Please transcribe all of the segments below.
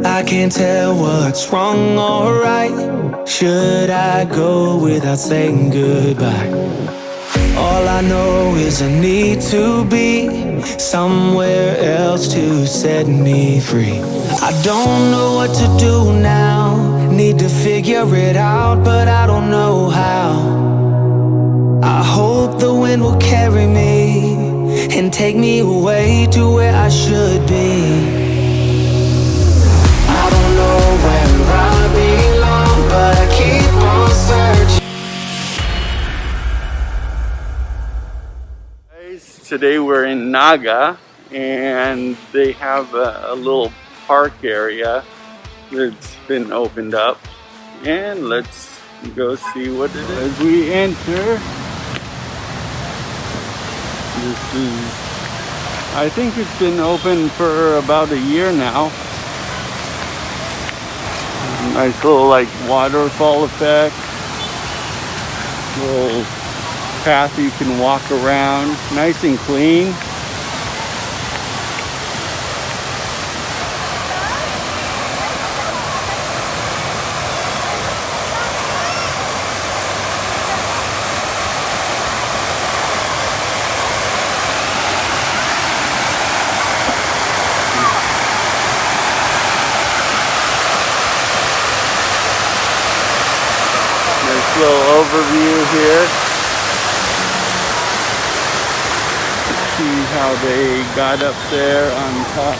I can't tell what's wrong or right. Should I go without saying goodbye? All I know is I need to be somewhere else to set me free. I don't know what to do now. Need to figure it out, but I don't know how. I hope the wind will carry me and take me away to where I should be. I don't know where I belong, but I keep on searching. Today we're in Naga and they have a little park area that's been opened up, and let's go see what it is. As we enter, this is, I think it's been open for about a year now. Nice little like waterfall effect, little path you can walk around, nice and clean. Nice little overview here. See how they got up there on top.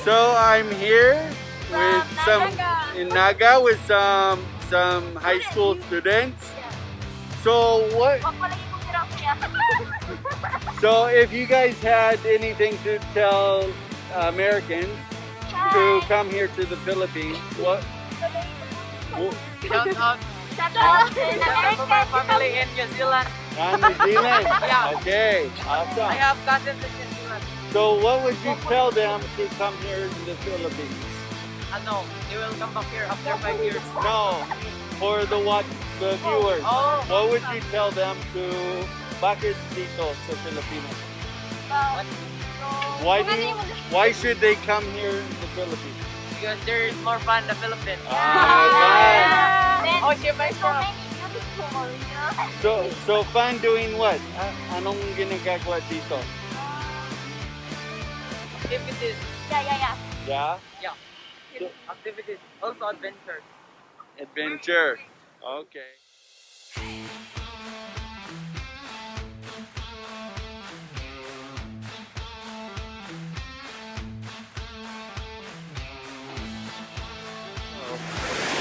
So I'm here with in Naga with some high school students. So what? So if you guys had anything to tell Americans who come here to the Philippines, what? Shout out to my family in New Zealand. New Zealand? Yeah. Okay, awesome. I have cousins in New Zealand. So what would you tell them to come here to the Philippines? No, they will come back here after 5 years. No, for the viewers. Oh. What would you tell them to bakit dito sa Pilipinas? Why should they come here in the Philippines? Because there is more fun in the Philippines. Ah, Oh, she my so fun doing what? Anong ginagawa dito? activities. Yeah? Yeah. Activities. Also adventure. Adventure. Okay.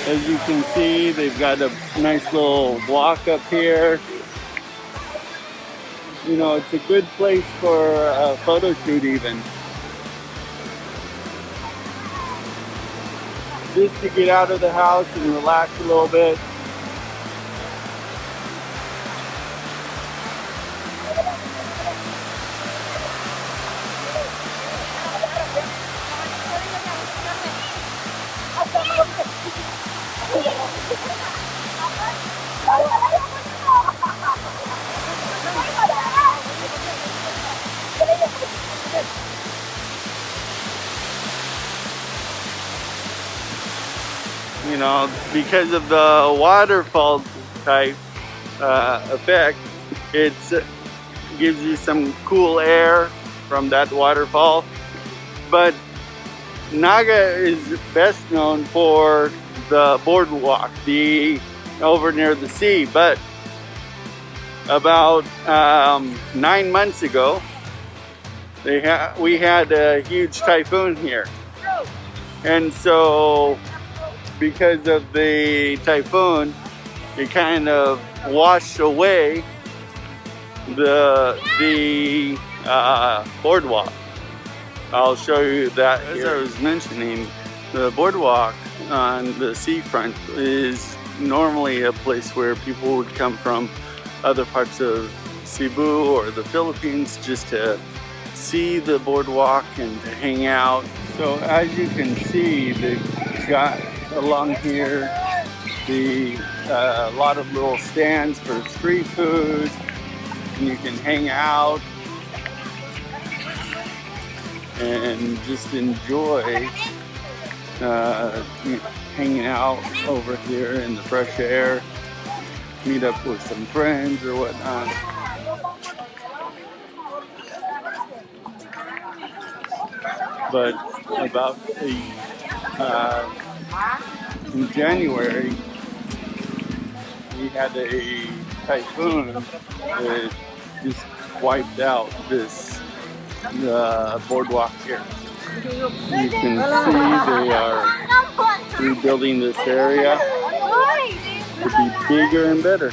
As you can see, they've got a nice little walk up here. You know, it's a good place for a photo shoot even. Just to get out of the house and relax a little bit. You know, because of the waterfall type effect, it gives you some cool air from that waterfall. But Naga is best known for the boardwalk, over near the sea. But about 9 months ago, we had a huge typhoon here, and so because of the typhoon, it kind of washed away the boardwalk. I'll show you that here. As I was mentioning, the boardwalk on the seafront is normally a place where people would come from other parts of Cebu or the Philippines just to see the boardwalk and to hang out. So as you can see, they've got along here a lot of little stands for street food, and you can hang out and just enjoy hanging out over here in the fresh air, meet up with some friends or whatnot. But about in January, we had a typhoon that just wiped out this boardwalk here. You can see they are rebuilding this area to be bigger and better.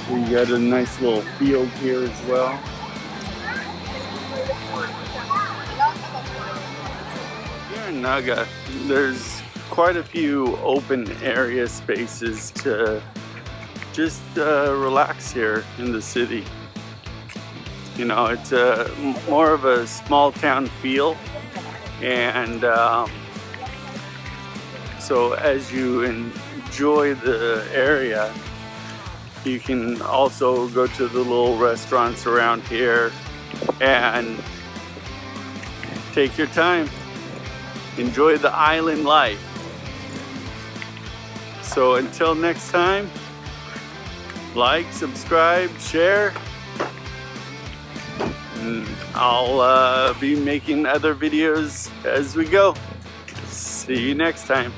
So you got a nice little field here as well. Here in Naga, there's quite a few open area spaces to just relax here in the city. You know, it's more of a small town feel, and so as you enjoy the area, you can also go to the little restaurants around here and take your time. Enjoy the island life. So until next time, like, subscribe, share, and I'll be making other videos as we go. See you next time.